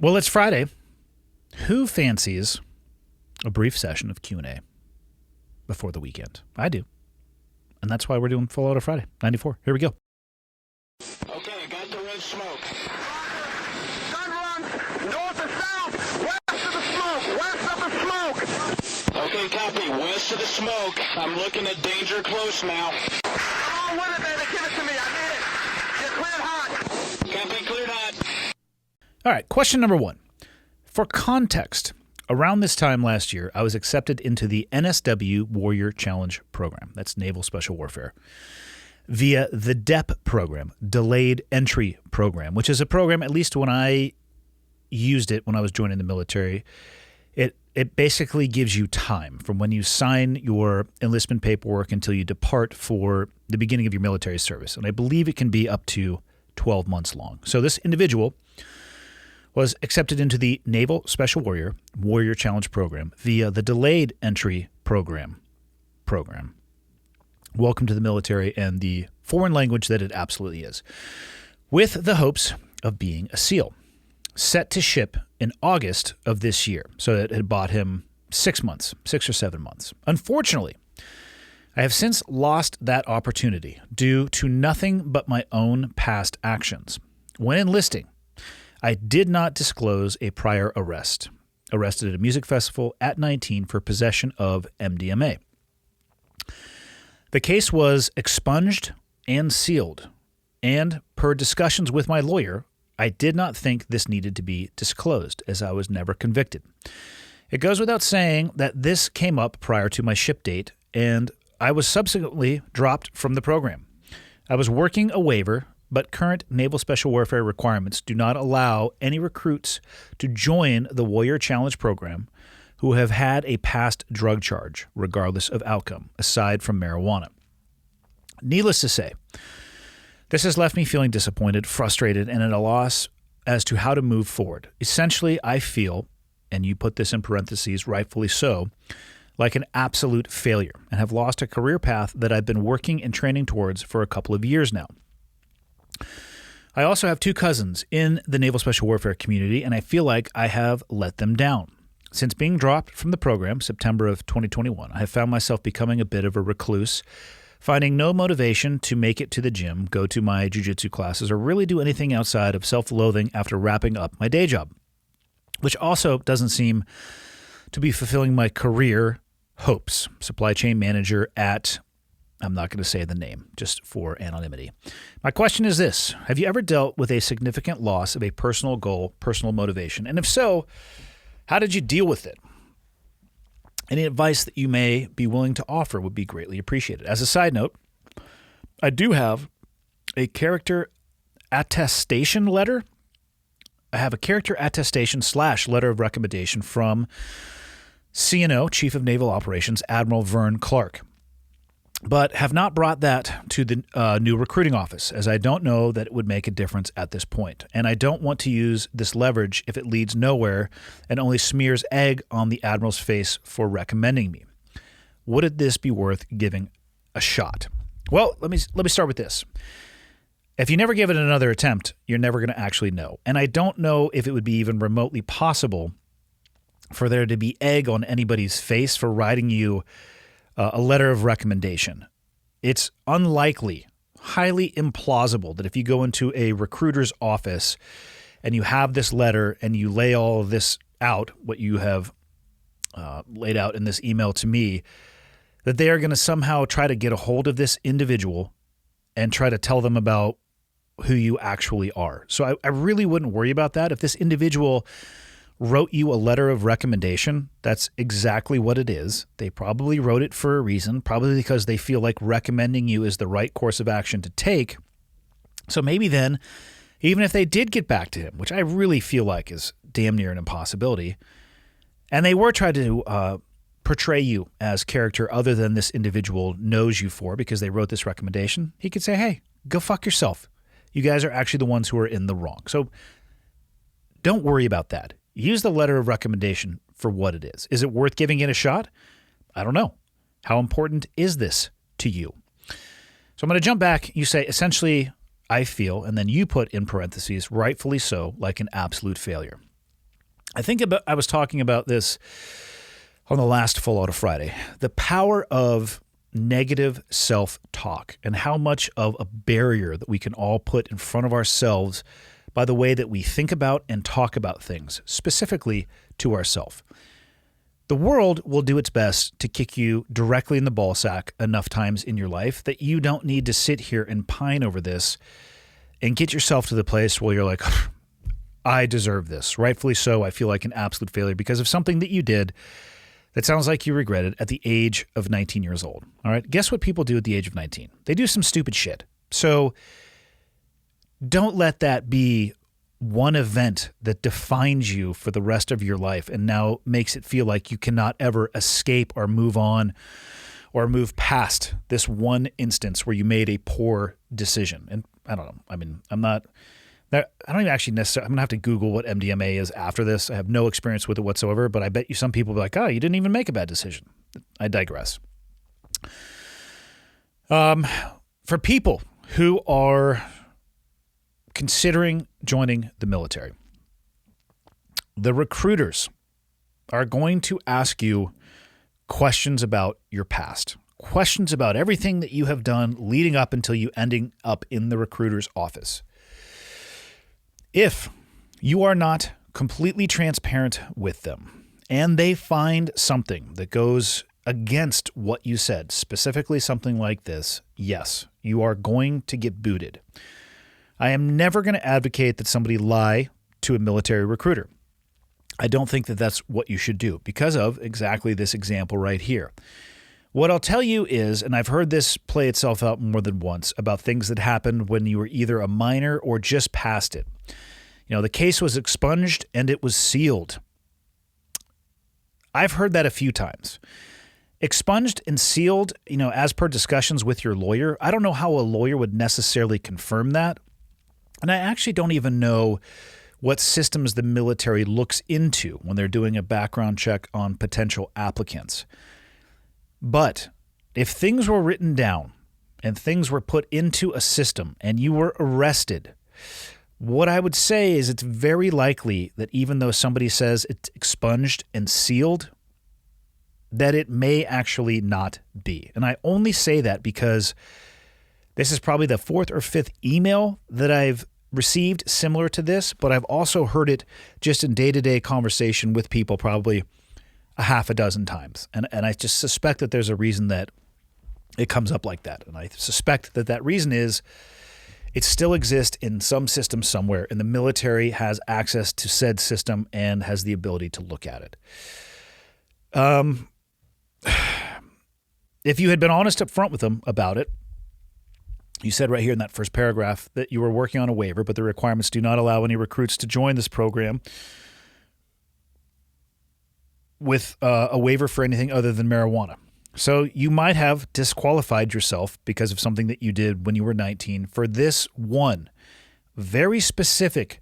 Well, it's Friday. Who fancies a brief session of Q&A before the weekend? I do. And that's why we're doing Full Auto Friday, 94. Here we go. Okay, got the red smoke. Gun run, north or south, west of the smoke, west of the smoke. Okay, copy, west of the smoke. I'm looking at danger close now. Come on with it, baby, give it to me, I need it. Get cleared hot. Copy, cleared hot. All right, question number one. For context, around this time last year, I was accepted into the NSW Warrior Challenge program. That's Naval Special Warfare. Via the DEP program, Delayed Entry Program, which is a program, at least when I used it when I was joining the military, it basically gives you time from when you sign your enlistment paperwork until you depart for the beginning of your military service. And I believe it can be up to 12 months long. So this individual was accepted into the Naval Special Warrior Challenge Program via the Delayed Entry Program. Welcome to the military and the foreign language that it absolutely is, with the hopes of being a SEAL. Set to ship in August of this year. So it had bought him 6 or 7 months. Unfortunately, I have since lost that opportunity due to nothing but my own past actions. When enlisting, I did not disclose a prior arrest. Arrested at a music festival at 19 for possession of MDMA. The case was expunged and sealed, and per discussions with my lawyer, I did not think this needed to be disclosed, as I was never convicted. It goes without saying that this came up prior to my ship date, and I was subsequently dropped from the program. I was working a waiver, but current Naval Special Warfare requirements do not allow any recruits to join the Warrior Challenge program who have had a past drug charge, regardless of outcome, aside from marijuana. Needless to say, this has left me feeling disappointed, frustrated, and at a loss as to how to move forward. Essentially, I feel, and you put this in parentheses, rightfully so, like an absolute failure and have lost a career path that I've been working and training towards for a couple of years now. I also have 2 cousins in the Naval Special Warfare community, and I feel like I have let them down. Since being dropped from the program, September of 2021, I have found myself becoming a bit of a recluse, finding no motivation to make it to the gym, go to my jiu-jitsu classes, or really do anything outside of self-loathing after wrapping up my day job, which also doesn't seem to be fulfilling my career hopes. Supply chain manager at, I'm not going to say the name, just for anonymity. My question is this: have you ever dealt with a significant loss of a personal goal, personal motivation? And if so, how did you deal with it? Any advice that you may be willing to offer would be greatly appreciated. As a side note, I do have a character attestation letter. I have a character attestation / letter of recommendation from CNO, Chief of Naval Operations, Admiral Vern Clark, but have not brought that to the new recruiting office, as I don't know that it would make a difference at this point. And I don't want to use this leverage if it leads nowhere and only smears egg on the Admiral's face for recommending me. Would this be worth giving a shot? Well, let me start with this. If you never give it another attempt, you're never going to actually know. And I don't know if it would be even remotely possible for there to be egg on anybody's face for writing you a letter of recommendation. It's unlikely, highly implausible that if you go into a recruiter's office and you have this letter and you lay all of this out, what you have laid out in this email to me, that they are going to somehow try to get a hold of this individual and try to tell them about who you actually are. So I really wouldn't worry about that. If this individual wrote you a letter of recommendation, that's exactly what it is. They probably wrote it for a reason, probably because they feel like recommending you is the right course of action to take. So maybe then, even if they did get back to him, which I really feel like is damn near an impossibility, and they were trying to portray you as character other than this individual knows you for because they wrote this recommendation, he could say, hey, go fuck yourself. You guys are actually the ones who are in the wrong. So don't worry about that. Use the letter of recommendation for what it is. Is it worth giving it a shot? I don't know. How important is this to you? So I'm going to jump back. You say, essentially, I feel, and then you put in parentheses, rightfully so, like an absolute failure. I was talking about this on the last Full Auto Friday, the power of negative self-talk and how much of a barrier that we can all put in front of ourselves by the way that we think about and talk about things, specifically to ourselves. The world will do its best to kick you directly in the ball sack enough times in your life that you don't need to sit here and pine over this and get yourself to the place where you're like, I deserve this. Rightfully so. I feel like an absolute failure because of something that you did that sounds like you regretted at the age of 19 years old. All right. Guess what people do at the age of 19? They do some stupid shit. So don't let that be one event that defines you for the rest of your life and now makes it feel like you cannot ever escape or move on or move past this one instance where you made a poor decision. And I don't know. I mean, I don't even actually necessarily, I'm going to have to Google what MDMA is after this. I have no experience with it whatsoever, but I bet you some people will be like, oh, you didn't even make a bad decision. I digress. For people who are considering joining the military, the recruiters are going to ask you questions about your past, questions about everything that you have done leading up until you ending up in the recruiter's office. If you are not completely transparent with them and they find something that goes against what you said, specifically something like this, yes, you are going to get booted. I am never going to advocate that somebody lie to a military recruiter. I don't think that that's what you should do because of exactly this example right here. What I'll tell you is, and I've heard this play itself out more than once, about things that happened when you were either a minor or just past it. You know, the case was expunged and it was sealed. I've heard that a few times. Expunged and sealed, you know, as per discussions with your lawyer. I don't know how a lawyer would necessarily confirm that. And I actually don't even know what systems the military looks into when they're doing a background check on potential applicants. But if things were written down and things were put into a system and you were arrested, what I would say is it's very likely that even though somebody says it's expunged and sealed, that it may actually not be. And I only say that because this is probably the fourth or fifth email that I've received similar to this, but I've also heard it just in day-to-day conversation with people probably a half a dozen times. And I just suspect that there's a reason that it comes up like that. And I suspect that that reason is it still exists in some system somewhere, and the military has access to said system and has the ability to look at it. If you had been honest up front with them about it, you said right here in that first paragraph that you were working on a waiver, but the requirements do not allow any recruits to join this program with a waiver for anything other than marijuana. So you might have disqualified yourself because of something that you did when you were 19 for this one very specific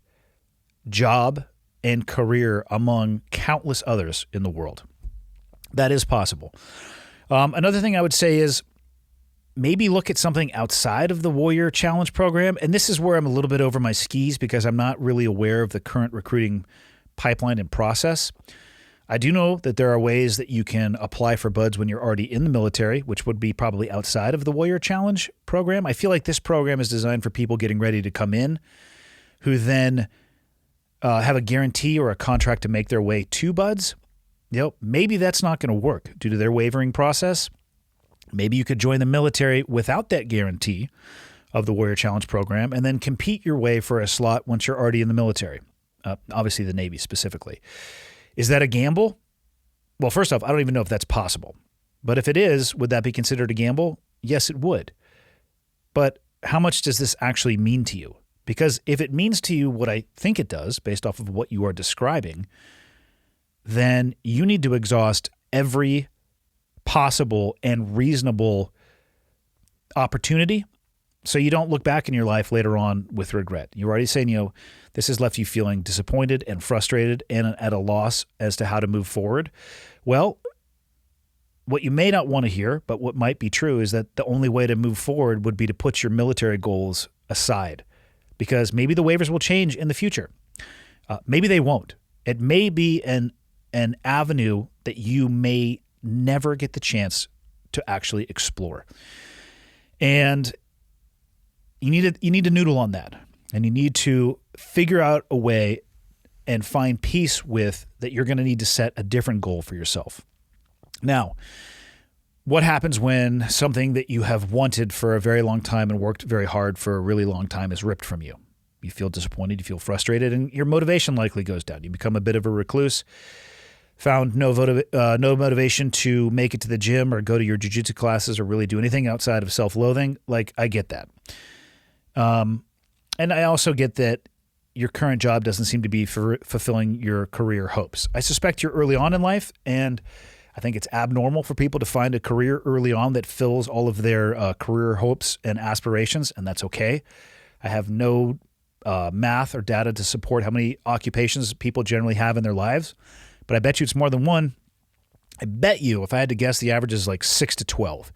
job and career among countless others in the world. That is possible. Another thing I would say is maybe look at something outside of the Warrior Challenge program. And this is where I'm a little bit over my skis because I'm not really aware of the current recruiting pipeline and process. I do know that there are ways that you can apply for buds when you're already in the military, which would be probably outside of the Warrior Challenge program. I feel like this program is designed for people getting ready to come in who then have a guarantee or a contract to make their way to buds. You know, maybe that's not going to work due to their wavering process. Maybe you could join the military without that guarantee of the Warrior Challenge program and then compete your way for a slot once you're already in the military, obviously the Navy specifically. Is that a gamble? Well, first off, I don't even know if that's possible. But if it is, would that be considered a gamble? Yes, it would. But how much does this actually mean to you? Because if it means to you what I think it does, based off of what you are describing, then you need to exhaust every possible and reasonable opportunity so you don't look back in your life later on with regret. You're already saying, this has left you feeling disappointed and frustrated and at a loss as to how to move forward. Well, what you may not want to hear, but what might be true is that the only way to move forward would be to put your military goals aside because maybe the waivers will change in the future. Maybe they won't. It may be an avenue that you may never get the chance to actually explore. And you need to noodle on that. And you need to figure out a way and find peace with that you're going to need to set a different goal for yourself. Now, what happens when something that you have wanted for a very long time and worked very hard for a really long time is ripped from you? You feel disappointed, you feel frustrated, and your motivation likely goes down. You become a bit of a recluse, found no motivation to make it to the gym or go to your jiu-jitsu classes or really do anything outside of self-loathing. Like, I get that. And I also get that your current job doesn't seem to be fulfilling your career hopes. I suspect you're early on in life, and I think it's abnormal for people to find a career early on that fills all of their career hopes and aspirations, and that's okay. I have no math or data to support how many occupations people generally have in their lives, but I bet you it's more than one. I bet you, if I had to guess, the average is like 6 to 12.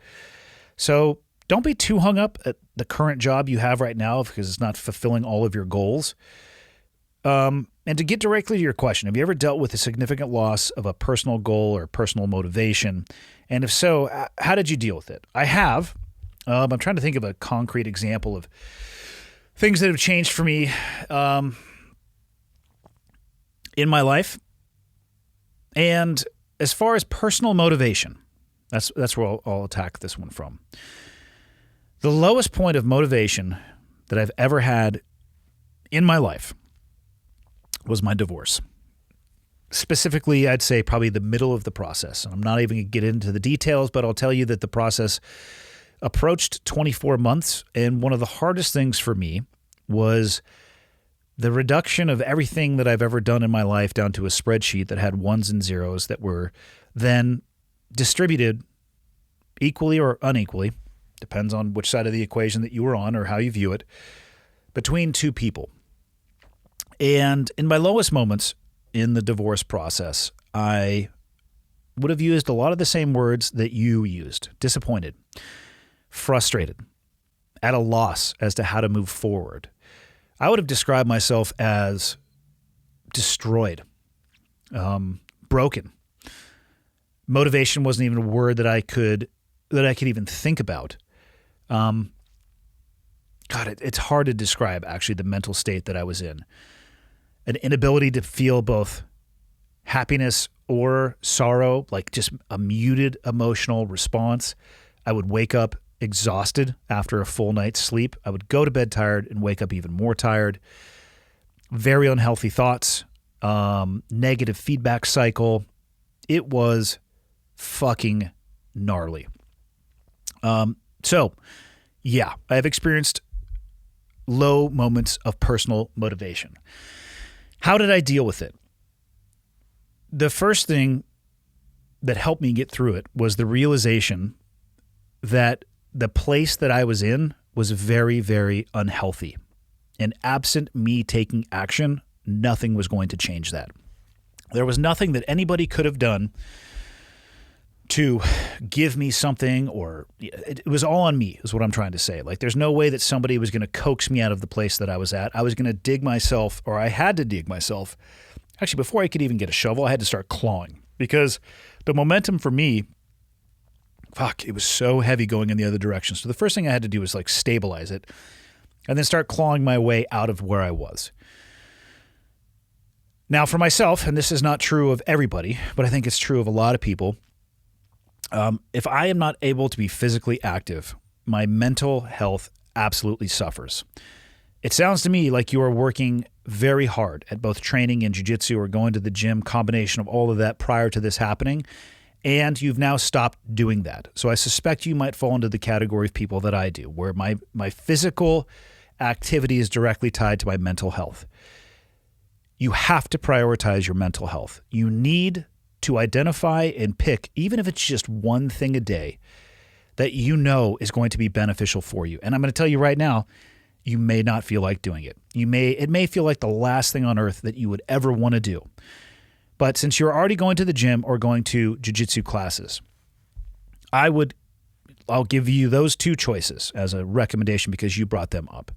So don't be too hung up at the current job you have right now because it's not fulfilling all of your goals. And to get directly to your question, have you ever dealt with a significant loss of a personal goal or personal motivation? And if so, how did you deal with it? I have. I'm trying to think of a concrete example of things that have changed for me in my life. And as far as personal motivation, that's where I'll attack this one from. The lowest point of motivation that I've ever had in my life was my divorce. Specifically, I'd say probably the middle of the process. I'm not even going to get into the details, but I'll tell you that the process approached 24 months, and one of the hardest things for me was the reduction of everything that I've ever done in my life down to a spreadsheet that had ones and zeros that were then distributed equally or unequally, depends on which side of the equation that you were on or how you view it, between two people. And in my lowest moments in the divorce process, I would have used a lot of the same words that you used: disappointed, frustrated, at a loss as to how to move forward. I would have described myself as destroyed, broken. Motivation wasn't even a word that I could even think about. God, it's hard to describe actually the mental state that I was in. An inability to feel both happiness or sorrow, like just a muted emotional response. I would wake up exhausted after a full night's sleep. I would go to bed tired and wake up even more tired. Very unhealthy thoughts, negative feedback cycle. It was fucking gnarly. So yeah, I have experienced low moments of personal motivation. How did I deal with it? The first thing that helped me get through it was the realization that the place that I was in was very, very unhealthy. And absent me taking action, nothing was going to change that. There was nothing that anybody could have done to give me something, or it was all on me is what I'm trying to say. Like, there's no way that somebody was going to coax me out of the place that I was at. I was going to dig myself, or I had to dig myself. Actually, before I could even get a shovel, I had to start clawing because the momentum for me, it was so heavy going in the other direction. So the first thing I had to do was like stabilize it and then start clawing my way out of where I was. Now for myself, and this is not true of everybody, but I think it's true of a lot of people, if I am not able to be physically active, my mental health absolutely suffers. It sounds to me like you are working very hard at both training and jiu-jitsu or going to the gym, combination of all of that prior to this happening, and you've now stopped doing that. So I suspect you might fall into the category of people that I do, where my physical activity is directly tied to my mental health. You have to prioritize your mental health. You need to identify and pick, even if it's just one thing a day, that you know is going to be beneficial for you. And I'm going to tell you right now, you may not feel like doing it. It may feel like the last thing on earth that you would ever want to do. But since you're already going to the gym or going to jiu-jitsu classes, I'll give you those two choices as a recommendation because you brought them up.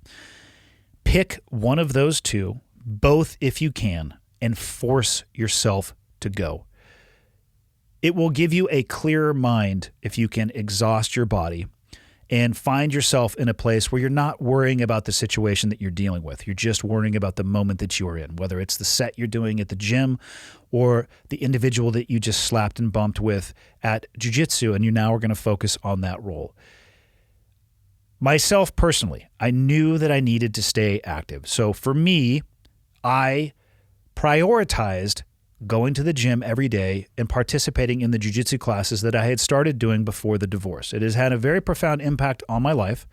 Pick one of those two, both if you can, and force yourself to go. It will give you a clearer mind if you can exhaust your body and find yourself in a place where you're not worrying about the situation that you're dealing with. You're just worrying about the moment that you are in, whether it's the set you're doing at the gym or the individual that you just slapped and bumped with at jiu-jitsu, and you now are going to focus on that role. Myself personally, I knew that I needed to stay active. So for me, I prioritized going to the gym every day and participating in the jiu-jitsu classes that I had started doing before the divorce. It has had a very profound impact on my life,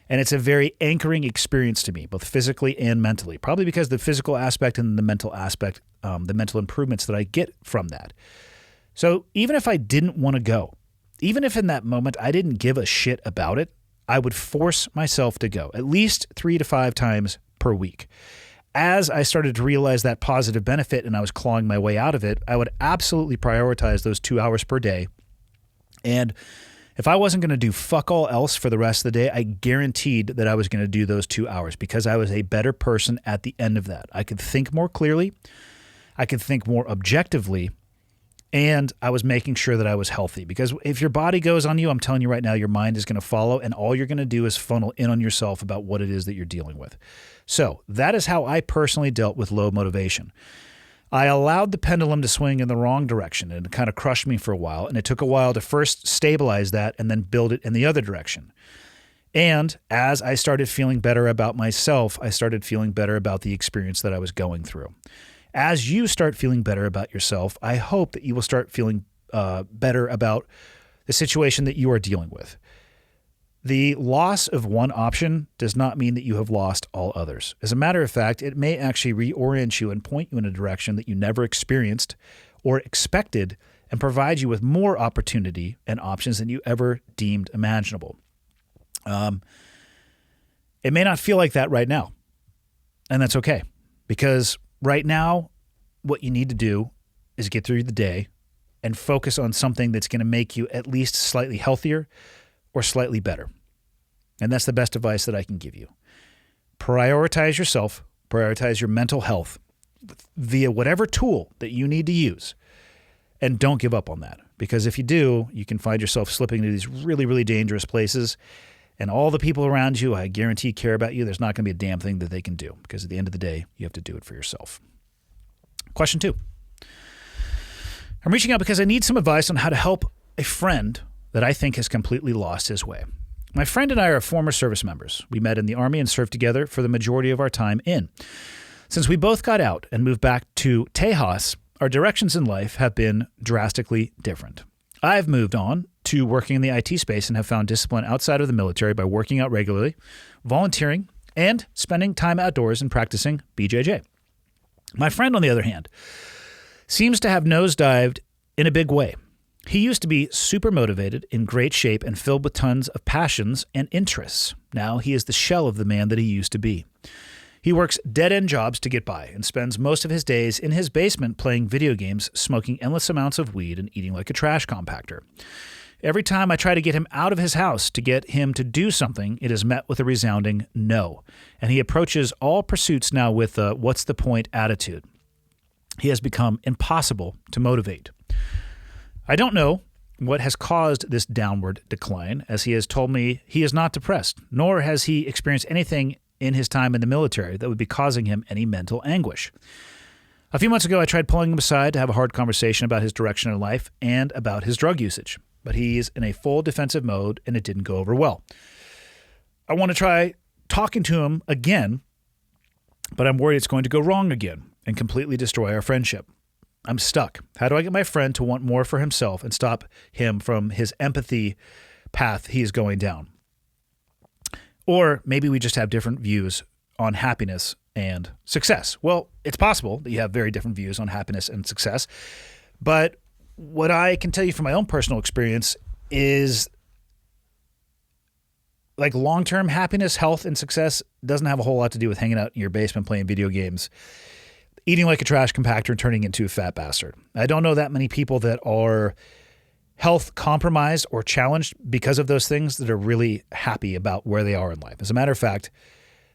and it's a very anchoring experience to me, both physically and mentally, probably because the physical aspect and the mental aspect, the mental improvements that I get from that. So even if I didn't want to go, even if in that moment I didn't give a shit about it, I would force myself to go at least 3 to 5 times per week. As I started to realize that positive benefit and I was clawing my way out of it, I would absolutely prioritize those 2 hours per day. And if I wasn't going to do fuck all else for the rest of the day, I guaranteed that I was going to do those 2 hours because I was a better person at the end of that. I could think more clearly. I could think more objectively. And I was making sure that I was healthy, because if your body goes on you, I'm telling you right now, your mind is going to follow, and all you're going to do is funnel in on yourself about what it is that you're dealing with. So that is how I personally dealt with low motivation. I allowed the pendulum to swing in the wrong direction, and it kind of crushed me for a while. And it took a while to first stabilize that and then build it in the other direction. And as I started feeling better about myself, I started feeling better about the experience that I was going through. As you start feeling better about yourself, I hope that you will start feeling better about the situation that you are dealing with. The loss of one option does not mean that you have lost all others. As a matter of fact, it may actually reorient you and point you in a direction that you never experienced or expected, and provide you with more opportunity and options than you ever deemed imaginable. It may not feel like that right now, and that's okay, because right now, what you need to do is get through the day and focus on something that's going to make you at least slightly healthier or slightly better. And that's the best advice that I can give you. Prioritize yourself, prioritize your mental health via whatever tool that you need to use, and don't give up on that. Because if you do, you can find yourself slipping into these really, really dangerous places. And all the people around you, I guarantee, care about you. There's not going to be a damn thing that they can do, because at the end of the day, you have to do it for yourself. Question 2. I'm reaching out because I need some advice on how to help a friend that I think has completely lost his way. My friend and I are former service members. We met in the Army and served together for the majority of our time in. Since we both got out and moved back to Tejas, our directions in life have been drastically different. I've moved on to working in the IT space and have found discipline outside of the military by working out regularly, volunteering, and spending time outdoors and practicing BJJ. My friend, on the other hand, seems to have nosedived in a big way. He used to be super motivated, in great shape, and filled with tons of passions and interests. Now he is the shell of the man that he used to be. He works dead-end jobs to get by and spends most of his days in his basement playing video games, smoking endless amounts of weed, and eating like a trash compactor. Every time I try to get him out of his house to get him to do something, it is met with a resounding no. And he approaches all pursuits now with a what's the point attitude. He has become impossible to motivate. I don't know what has caused this downward decline, as he has told me he is not depressed, nor has he experienced anything in his time in the military that would be causing him any mental anguish. A few months ago, I tried pulling him aside to have a hard conversation about his direction in life and about his drug usage, but he's in a full defensive mode and it didn't go over well. I want to try talking to him again, but I'm worried it's going to go wrong again and completely destroy our friendship. I'm stuck. How do I get my friend to want more for himself and stop him from his empathy path he is going down? Or maybe we just have different views on happiness and success. Well, it's possible that you have very different views on happiness and success, but what I can tell you from my own personal experience is like long-term happiness, health, and success doesn't have a whole lot to do with hanging out in your basement playing video games, eating like a trash compactor, and turning into a fat bastard. I don't know that many people that are health compromised or challenged because of those things that are really happy about where they are in life. As a matter of fact,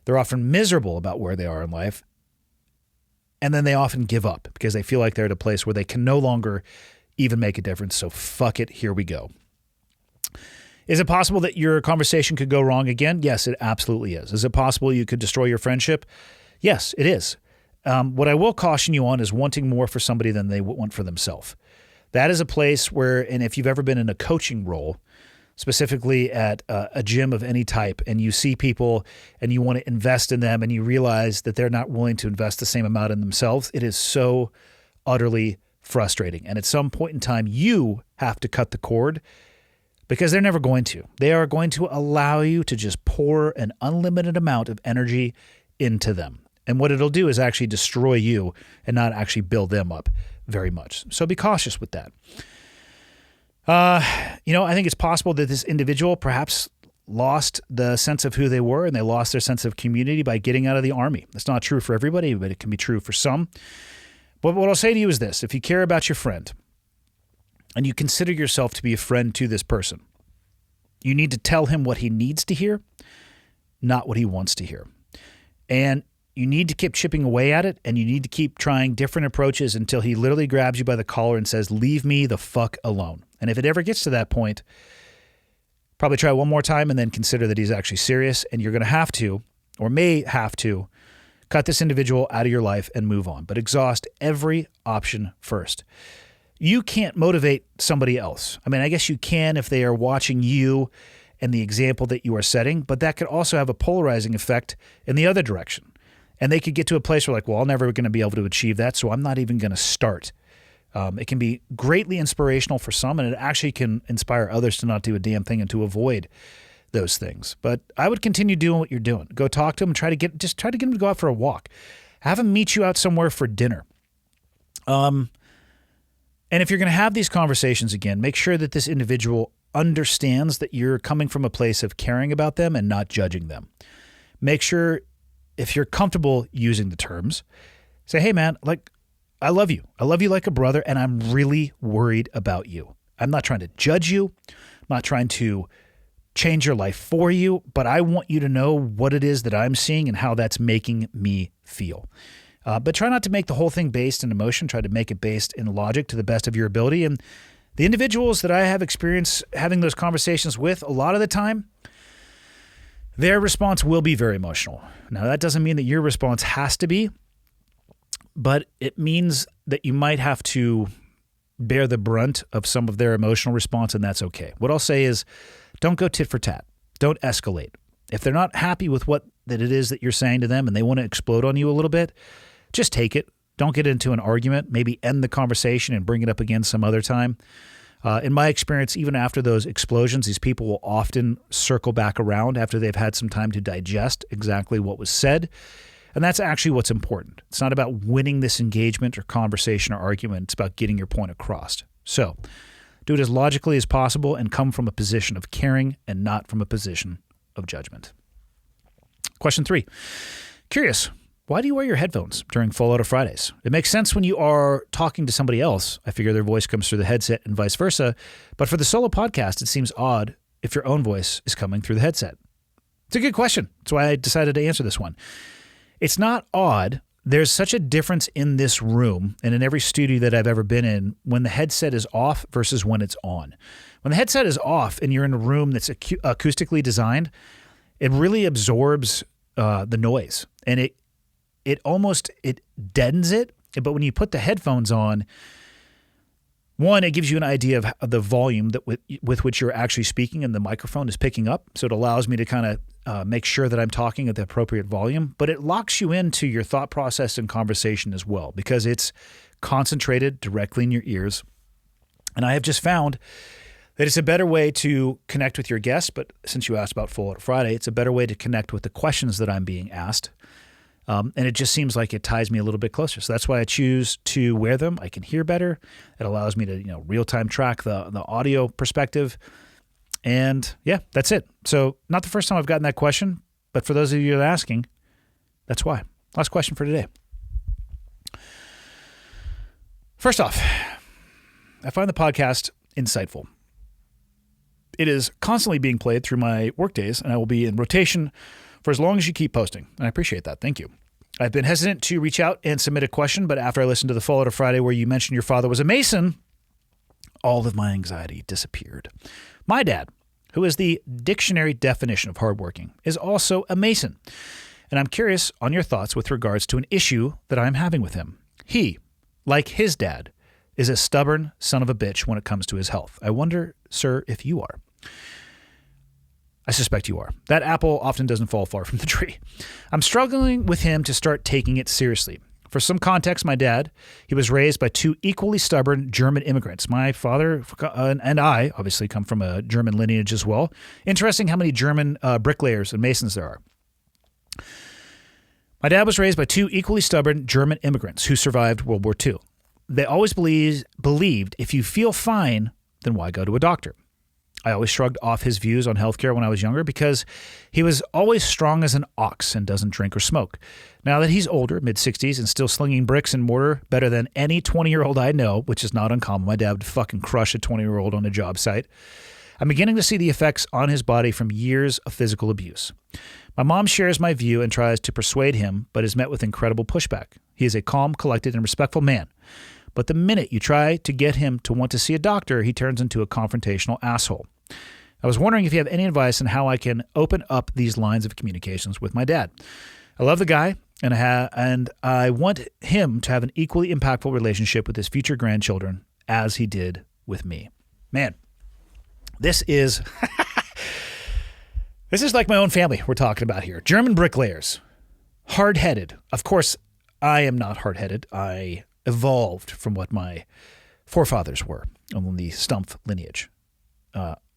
they're often miserable about where they are in life. And then they often give up because they feel like they're at a place where they can no longer even make a difference. So fuck it, here we go. Is it possible that your conversation could go wrong again? Yes, it absolutely is. Is it possible you could destroy your friendship? Yes, it is. What I will caution you on is wanting more for somebody than they want for themselves. That is a place where, and if you've ever been in a coaching role, specifically at a gym of any type, and you see people and you want to invest in them and you realize that they're not willing to invest the same amount in themselves, it is so utterly frustrating. And at some point in time, you have to cut the cord because they're never going to. They are going to allow you to just pour an unlimited amount of energy into them. And what it'll do is actually destroy you and not actually build them up very much. So be cautious with that. I think it's possible that this individual perhaps lost the sense of who they were and they lost their sense of community by getting out of the Army. That's not true for everybody, but it can be true for some. But what I'll say to you is this: if you care about your friend and you consider yourself to be a friend to this person, you need to tell him what he needs to hear, not what he wants to hear. And you need to keep chipping away at it, and you need to keep trying different approaches until he literally grabs you by the collar and says, leave me the fuck alone. And if it ever gets to that point, probably try one more time and then consider that he's actually serious, and you're going to have to, or may have to, cut this individual out of your life and move on. But exhaust every option first. You can't motivate somebody else. I mean, I guess you can if they are watching you and the example that you are setting, but that could also have a polarizing effect in the other direction. And they could get to a place where like, well, I'm never going to be able to achieve that, so I'm not even going to start. It can be greatly inspirational for some, and it actually can inspire others to not do a damn thing and to avoid those things. But I would continue doing what you're doing. Go talk to him, try to get him to go out for a walk. Have him meet you out somewhere for dinner. And if you're going to have these conversations again, make sure that this individual understands that you're coming from a place of caring about them and not judging them. Make sure, if you're comfortable using the terms, say, hey man, like, I love you. I love you like a brother, and I'm really worried about you. I'm not trying to judge you. I'm not trying to change your life for you, but I want you to know what it is that I'm seeing and how that's making me feel. But try not to make the whole thing based in emotion. Try to make it based in logic to the best of your ability. And the individuals that I have experience having those conversations with, a lot of the time, their response will be very emotional. Now, that doesn't mean that your response has to be, but it means that you might have to bear the brunt of some of their emotional response, and that's okay. What I'll say is, don't go tit for tat. Don't escalate. If they're not happy with what that it is that you're saying to them and they want to explode on you a little bit, just take it. Don't get into an argument. Maybe end the conversation and bring it up again some other time. In my experience, even after those explosions, these people will often circle back around after they've had some time to digest exactly what was said. And that's actually what's important. It's not about winning this engagement or conversation or argument. It's about getting your point across. So do it as logically as possible and come from a position of caring and not from a position of judgment. Question 3. Curious. Why do you wear your headphones during Fallout or Fridays? It makes sense when you are talking to somebody else. I figure their voice comes through the headset and vice versa. But for the solo podcast, it seems odd if your own voice is coming through the headset. It's a good question. That's why I decided to answer this one. It's not odd. There's such a difference in this room and in every studio that I've ever been in when the headset is off versus when it's on. When the headset is off and you're in a room that's acoustically designed, it really absorbs the noise, and it almost deadens it. But when you put the headphones on, one, it gives you an idea of the volume that with which you're actually speaking and the microphone is picking up. So it allows me to kind of make sure that I'm talking at the appropriate volume. But it locks you into your thought process and conversation as well because it's concentrated directly in your ears. And I have just found that it's a better way to connect with your guests. But since you asked about Fallout Friday, it's a better way to connect with the questions that I'm being asked. And it just seems like it ties me a little bit closer. So that's why I choose to wear them. I can hear better. It allows me to, real-time track the audio perspective. And yeah, that's it. So not the first time I've gotten that question, but for those of you that are asking, that's why. Last question for today. First off, I find the podcast insightful. It is constantly being played through my work days, and I will be in rotation for as long as you keep posting. And I appreciate that. Thank you. I've been hesitant to reach out and submit a question, but after I listened to the Fallout of Friday where you mentioned your father was a Mason, all of my anxiety disappeared. My dad, who is the dictionary definition of hardworking, is also a Mason. And I'm curious on your thoughts with regards to an issue that I'm having with him. He, like his dad, is a stubborn son of a bitch when it comes to his health. I wonder, sir, if you are. I suspect you are. That apple often doesn't fall far from the tree. I'm struggling with him to start taking it seriously. For some context, my dad, he was raised by two equally stubborn German immigrants. My father and I obviously come from a German lineage as well. Interesting how many German bricklayers and masons there are. My dad was raised by two equally stubborn German immigrants who survived World War II. They always believed if you feel fine, then why go to a doctor? I always shrugged off his views on healthcare when I was younger because he was always strong as an ox and doesn't drink or smoke. Now that he's older, mid-60s, and still slinging bricks and mortar better than any 20-year-old I know, which is not uncommon. My dad would fucking crush a 20-year-old on a job site. I'm beginning to see the effects on his body from years of physical abuse. My mom shares my view and tries to persuade him, but is met with incredible pushback. He is a calm, collected, and respectful man. But the minute you try to get him to want to see a doctor, he turns into a confrontational asshole. I was wondering if you have any advice on how I can open up these lines of communications with my dad. I love the guy, and I want him to have an equally impactful relationship with his future grandchildren as he did with me. Man, this is this is like my own family we're talking about here. German bricklayers, hard-headed. Of course, I am not hard-headed. I evolved from what my forefathers were on the Stumpf lineage.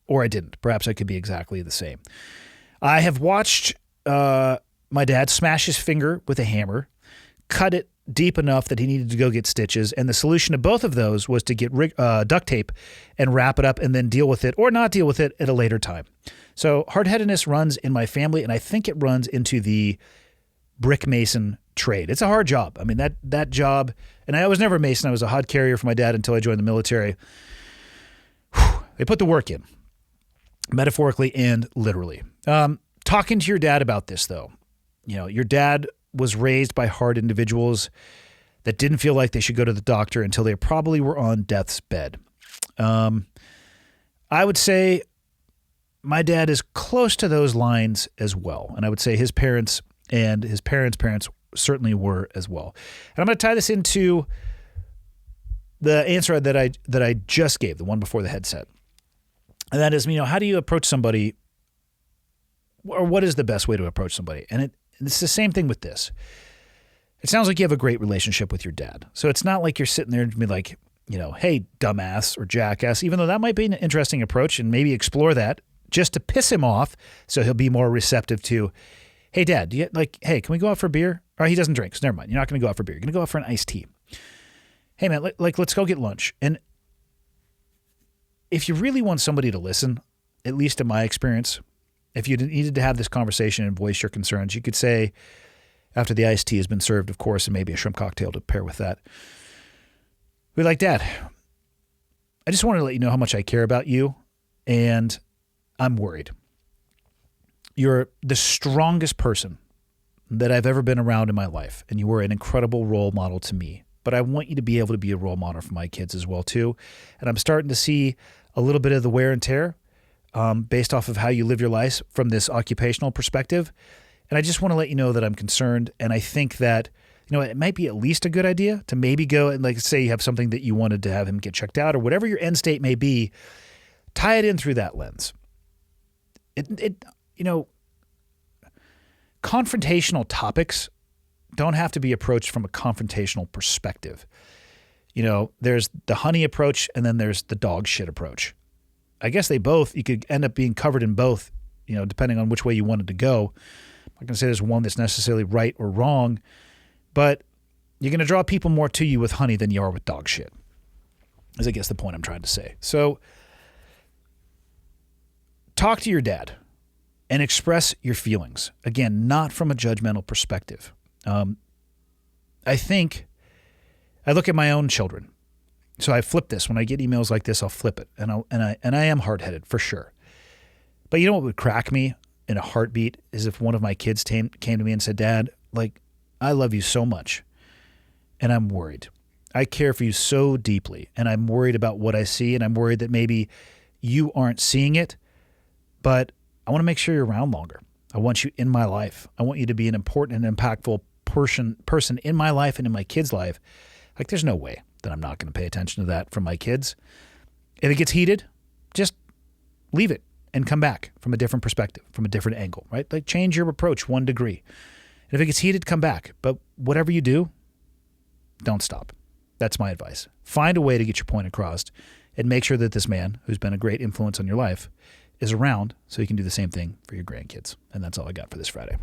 Or I didn't. Perhaps I could be exactly the same. I have watched my dad smash his finger with a hammer, cut it deep enough that he needed to go get stitches, and the solution to both of those was to get duct tape and wrap it up and then deal with it or not deal with it at a later time. So hard-headedness runs in my family, and I think it runs into the brick mason trade. It's a hard job. I mean, that job, and I was never a mason. I was a hod carrier for my dad until I joined the military. Whew, they put the work in. Metaphorically and literally. Talking to your dad about this, though, your dad was raised by hard individuals that didn't feel like they should go to the doctor until they probably were on death's bed. I would say my dad is close to those lines as well. And I would say his parents and his parents' certainly were as well. And I'm going to tie this into the answer that I just gave, the one before the headset. And that is, how do you approach somebody, or what is the best way to approach somebody? And it's the same thing with this. It sounds like you have a great relationship with your dad. So it's not like you're sitting there and be like, hey, dumbass or jackass, even though that might be an interesting approach, and maybe explore that just to piss him off so he'll be more receptive to, hey, Dad, hey, can we go out for a beer? Or he doesn't drink, so never mind. You're not going to go out for beer. You're going to go out for an iced tea. Hey, man, let's go get lunch. And if you really want somebody to listen, at least in my experience, if you needed to have this conversation and voice your concerns, you could say, after the iced tea has been served, of course, and maybe a shrimp cocktail to pair with that, be like, Dad, I just wanted to let you know how much I care about you, and I'm worried. You're the strongest person that I've ever been around in my life, and you were an incredible role model to me. But I want you to be able to be a role model for my kids as well, too. And I'm starting to see a little bit of the wear and tear based off of how you live your life from this occupational perspective. And I just want to let you know that I'm concerned. And I think that, it might be at least a good idea to maybe go and say you have something that you wanted to have him get checked out or whatever your end state may be, tie it in through that lens. Confrontational topics don't have to be approached from a confrontational perspective. There's the honey approach and then there's the dog shit approach. I guess you could end up being covered in both, depending on which way you wanted to go. I'm not going to say there's one that's necessarily right or wrong, but you're going to draw people more to you with honey than you are with dog shit, is I guess the point I'm trying to say. So talk to your dad and express your feelings. Again, not from a judgmental perspective. I think I look at my own children. So I flip this. When I get emails like this, I'll flip it. And I am hard-headed for sure. But what would crack me in a heartbeat is if one of my kids came to me and said, Dad, I love you so much, and I'm worried. I care for you so deeply, and I'm worried about what I see, and I'm worried that maybe you aren't seeing it, but I want to make sure you're around longer. I want you in my life. I want you to be an important and impactful person in my life and in my kids' life. Like, there's no way that I'm not going to pay attention to that from my kids. If it gets heated, just leave it and come back from a different perspective, from a different angle, right? Like, change your approach 1 degree. And if it gets heated, come back. But whatever you do, don't stop. That's my advice. Find a way to get your point across and make sure that this man, who's been a great influence on your life, is around so you can do the same thing for your grandkids. And that's all I got for this Friday.